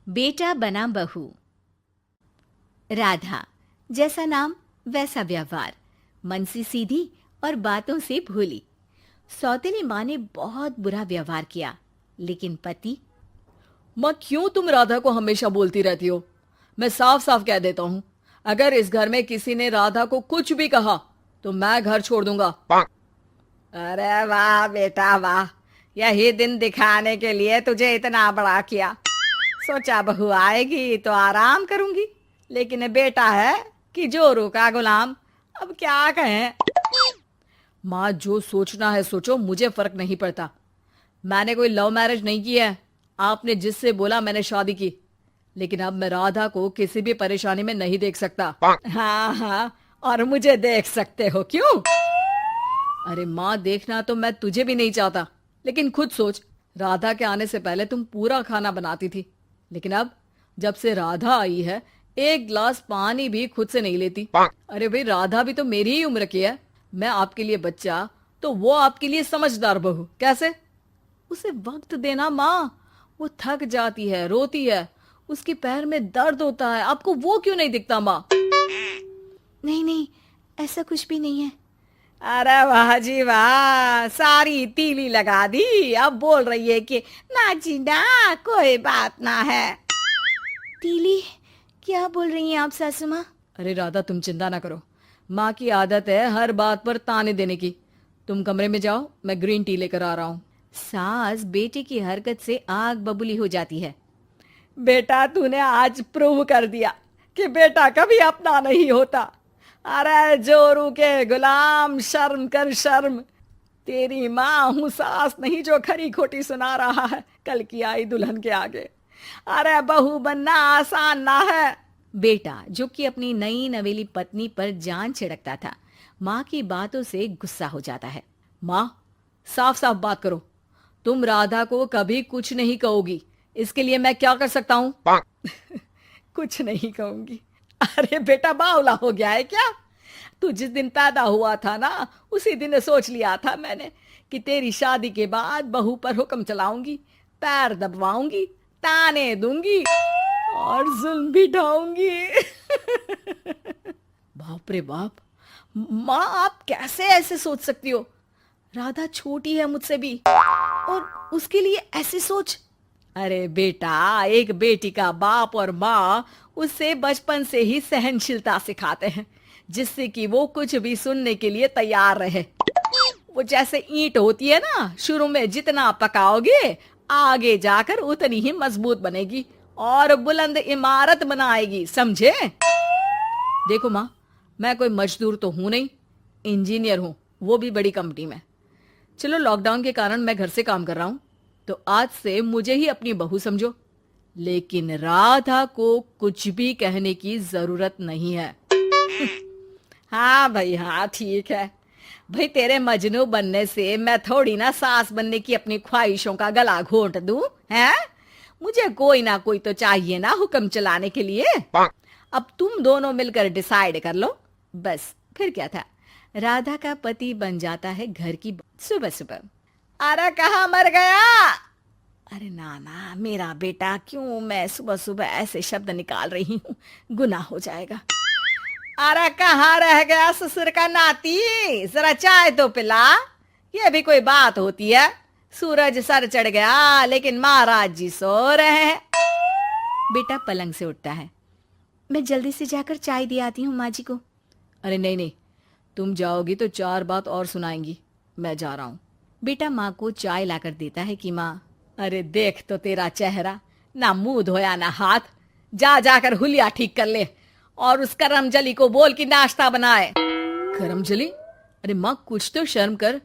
बेटा बना बहू। राधा, जैसा नाम वैसा व्यवहार, मन से सीधी और बातों से भोली। सौतेली माँ ने बहुत बुरा व्यवहार किया, लेकिन पति। माँ, क्यों तुम राधा को हमेशा बोलती रहती हो? मैं साफ साफ कह देता हूँ, अगर इस घर में किसी ने राधा को कुछ भी कहा तो मैं घर छोड़ दूंगा। अरे वाह बेटा वाह, यही दिन दिखाने के लिए तुझे इतना बड़ा किया। सोचा बहू आएगी तो आराम करूंगी, लेकिन बेटा है कि जोरू का गुलाम। अब क्या कहें। माँ, जो सोचना है सोचो, मुझे फर्क नहीं पड़ता। मैंने कोई लव मैरिज नहीं की है। आपने जिससे बोला मैंने शादी की, लेकिन अब मैं राधा को किसी भी परेशानी में नहीं देख सकता। हाँ हाँ, और मुझे देख सकते हो क्यों? अरे माँ, देखना तो मैं तुझे भी नहीं चाहता, लेकिन खुद सोच, राधा के आने से पहले तुम पूरा खाना बनाती थी, लेकिन अब जब से राधा आई है एक गिलास पानी भी खुद से नहीं लेती। अरे भाई, राधा भी तो मेरी ही उम्र की है। मैं आपके लिए बच्चा तो वो आपके लिए समझदार बहू। कैसे? उसे वक्त देना माँ। वो थक जाती है, रोती है, उसके पैर में दर्द होता है। आपको वो क्यों नहीं दिखता माँ? नहीं नहीं, ऐसा कुछ भी नहीं है। अरे वाह जी वाह, सारी तीली लगा दी। अब बोल रही है कि ना जी ना, कोई बात ना है। तीली? क्या बोल रही हैं आप सासू माँ? अरे राधा, तुम चिंता ना करो। माँ की आदत है हर बात पर ताने देने की। तुम कमरे में जाओ, मैं ग्रीन टी लेकर आ रहा हूँ। सास बेटे की हरकत से आग बबूली हो जाती है। बेटा, तूने आज प्रूव कर दिया कि बेटा कभी अपना नहीं होता। अरे जोरू के गुलाम, शर्म कर शर्म। तेरी माँ हूँ, सास नहीं जो खरी खोटी सुना रहा है कल की आई दुल्हन के आगे। अरे बहू बनना आसान ना है। बेटा, जो कि अपनी नई नवेली पत्नी पर जान छिड़कता था, माँ की बातों से गुस्सा हो जाता है। माँ, साफ साफ बात करो। तुम राधा को कभी कुछ नहीं कहोगी, इसके लिए मैं क्या कर सकता हूँ? कुछ नहीं कहूंगी? अरे बेटा, बावला हो गया है क्या? तू जिस दिन पैदा हुआ था ना, उसी दिन सोच लिया था मैंने कि तेरी शादी के बाद बहू पर हुक्म चलाऊंगी, पैर दबवाऊंगी, ताने दूंगी और जुल्म भी ढाऊंगी। बाप रे बाप! माँ, आप कैसे ऐसे सोच सकती हो? राधा छोटी है मुझसे भी, और उसके लिए ऐसी सोच। अरे बेटा, एक बेटी का बाप और माँ उससे बचपन से ही सहनशीलता सिखाते हैं, जिससे कि वो कुछ भी सुनने के लिए तैयार रहे। वो जैसे ईंट होती है ना, शुरू में जितना पकाओगे आगे जाकर उतनी ही मजबूत बनेगी और बुलंद इमारत बनाएगी, समझे? देखो माँ, मैं कोई मजदूर तो हूं नहीं, इंजीनियर हूं, वो भी बड़ी कंपनी में। चलो, लॉकडाउन के कारण मैं घर से काम कर रहा हूं, तो आज से मुझे ही अपनी बहू समझो, लेकिन राधा को कुछ भी कहने की जरूरत नहीं है। हाँ भाई हाँ, ठीक है भाई। तेरे मजनू बनने से मैं थोड़ी ना सास बनने की अपनी ख्वाहिशों का गला घोंट दूं, हैं? मुझे कोई ना कोई तो चाहिए ना हुक्म चलाने के लिए। अब तुम दोनों मिलकर डिसाइड कर लो बस। फिर क्या था, राधा का पति बन जाता है घर की सुबह सुबह। अरे कहाँ मर गया? अरे ना, मेरा बेटा, क्यों मैं सुबह सुबह ऐसे शब्द निकाल रही हूँ, गुनाह हो जाएगा। अरे कहाँ रह गया ससुर का नाती? जरा चाय तो पिला। ये भी कोई बात होती है? सूरज सर चढ़ गया, लेकिन महाराज जी सो रहे हैं। बेटा पलंग से उठता है। मैं जल्दी से जाकर चाय दे आती हूँ माँ जी को। अरे नहीं नहीं, तुम जाओगी तो 4 बात और सुनाएंगी। मैं जा रहा हूँ। बेटा माँ को चाय लाकर देता है कि माँ। अरे देख तो तेरा चेहरा, ना मुंह धोया ना हाथ। जा जाकर हुलिया ठीक कर ले और उस करमजली को बोल कि नाश्ता बनाए। करमजली? अरे माँ, कुछ तो शर्म कर।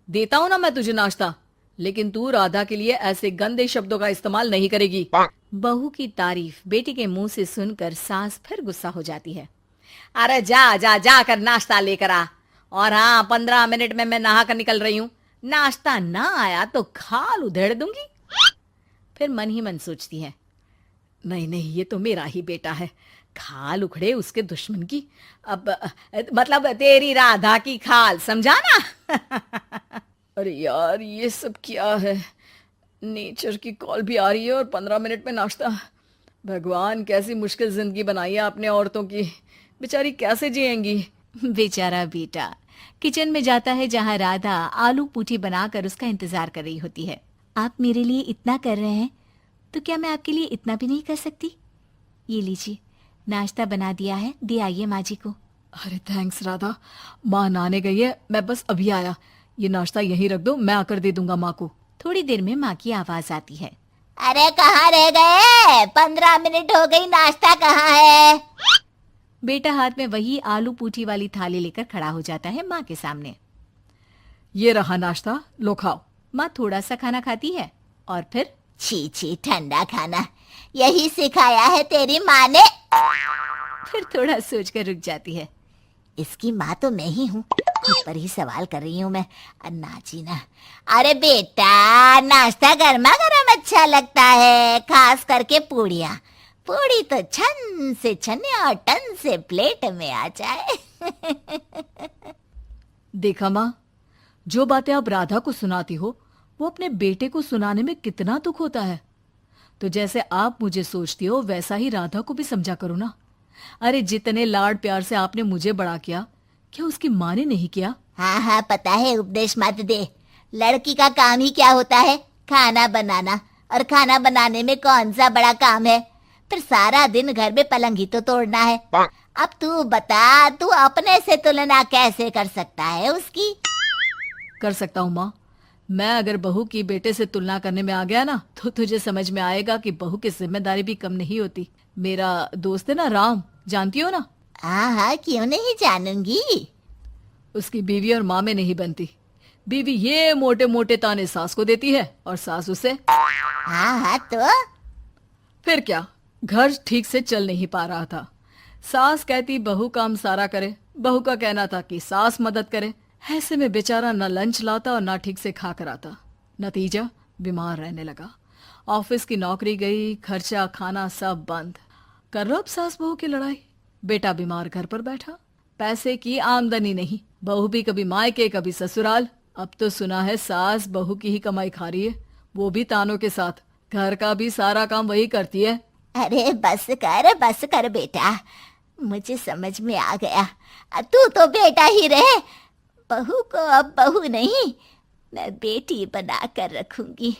देता हूं ना मैं तुझे नाश्ता, लेकिन तू राधा के लिए ऐसे गंदे शब्दों का इस्तेमाल नहीं करेगी। बहू की तारीफ बेटी के मुंह से सुनकर सास फिर गुस्सा हो जाती है। अरे जा जा जाकर नाश्ता लेकर आ। और हाँ, 15 मिनट में मैं नहा कर निकल रही हूँ। नाश्ता ना आया तो खाल उधेड़ दूंगी। फिर मन ही मन सोचती है, नहीं नहीं, ये तो मेरा ही बेटा है। खाल उखड़े उसके दुश्मन की। अब मतलब तेरी राधा की खाल, समझा ना? अरे यार, ये सब क्या है? नेचर की कॉल भी आ रही है और 15 मिनट में नाश्ता। भगवान, कैसी मुश्किल जिंदगी बनाई है आपने औरतों की। बेचारी कैसे जिएंगी। बेचारा बेटा किचन में जाता है जहाँ राधा आलू पूठी बनाकर उसका इंतजार कर रही होती है। आप मेरे लिए इतना कर रहे हैं तो क्या मैं आपके लिए इतना भी नहीं कर सकती? ये लीजिए, नाश्ता बना दिया है, दे आइए माँ जी को। अरे थैंक्स राधा, माँ नहाने गई है, मैं बस अभी आया। ये नाश्ता यहीं रख दो, मैं आकर दे दूंगा माँ को। थोड़ी देर में माँ की आवाज आती है। अरे कहाँ रह गए? 15 मिनट हो गई, नाश्ता कहाँ है? बेटा हाथ में वही आलू पूठी वाली थाली लेकर खड़ा हो जाता है माँ के सामने। ये रहा नाश्ता, लो खाओ। माँ थोड़ा सा खाना खाती है और फिर छी छी, ठंडा खाना, यही सिखाया है तेरी माँ ने? फिर थोड़ा सोचकर रुक जाती है। इसकी माँ तो मैं ही हूँ, खुद पर ही सवाल कर रही हूँ मैं। अन्ना जी ना, अरे बेटा, नाश्ता गर्मा गर्म अच्छा लगता है, खास करके पूड़ियाँ। पूड़ी तो छन से छने और टन से प्लेट में आ जाए। देखा माँ, जो बातें आप राधा को सुनाती हो वो अपने बेटे को सुनाने में कितना दुख होता है। तो जैसे आप मुझे सोचती हो वैसा ही राधा को भी समझा करो ना। अरे जितने लाड प्यार से आपने मुझे बड़ा किया, क्या उसकी माँ ने नहीं किया? हाँ हाँ पता है, उपदेश मत दे। लड़की का काम ही क्या होता है? खाना बनाना। और खाना बनाने में कौन सा बड़ा काम है? फिर सारा दिन घर में पलंग ही तो तोड़ना है। अब तू बता, तू अपने से तुलना कैसे कर सकता है उसकी? कर सकता हूँ माँ। मैं अगर बहू की बेटे से तुलना करने में आ गया ना, तो तुझे समझ में आएगा कि बहू की जिम्मेदारी भी कम नहीं होती। मेरा दोस्त है ना राम, जानती हो ना? हाँ हाँ, क्यों नहीं जानूंगी। उसकी बीवी और माँ में नहीं बनती। बीवी ये मोटे मोटे ताने सास को देती है और सास उसे। हाँ हाँ तो फिर क्या, घर ठीक से चल नहीं पा रहा था। सास कहती बहू काम सारा करे, बहू का कहना था कि सास मदद करे। ऐसे में बेचारा न लंच लाता और ना ठीक से खा कर आता। नतीजा, बीमार रहने लगा। ऑफिस की नौकरी गई, खर्चा खाना सब बंद। कर लो अब सास बहू की लड़ाई। बेटा बीमार घर पर बैठा, पैसे की आमदनी नहीं। बहू भी कभी मायके कभी ससुराल। अब तो सुना है सास बहू की ही कमाई खा रही है, वो भी तानों के साथ। घर का भी सारा काम वही करती है। अरे बस कर बेटा, मुझे समझ में आ गया। तू तो बेटा ही रहे, बहू को अब बहू नहीं, मैं बेटी बना कर रखूंगी।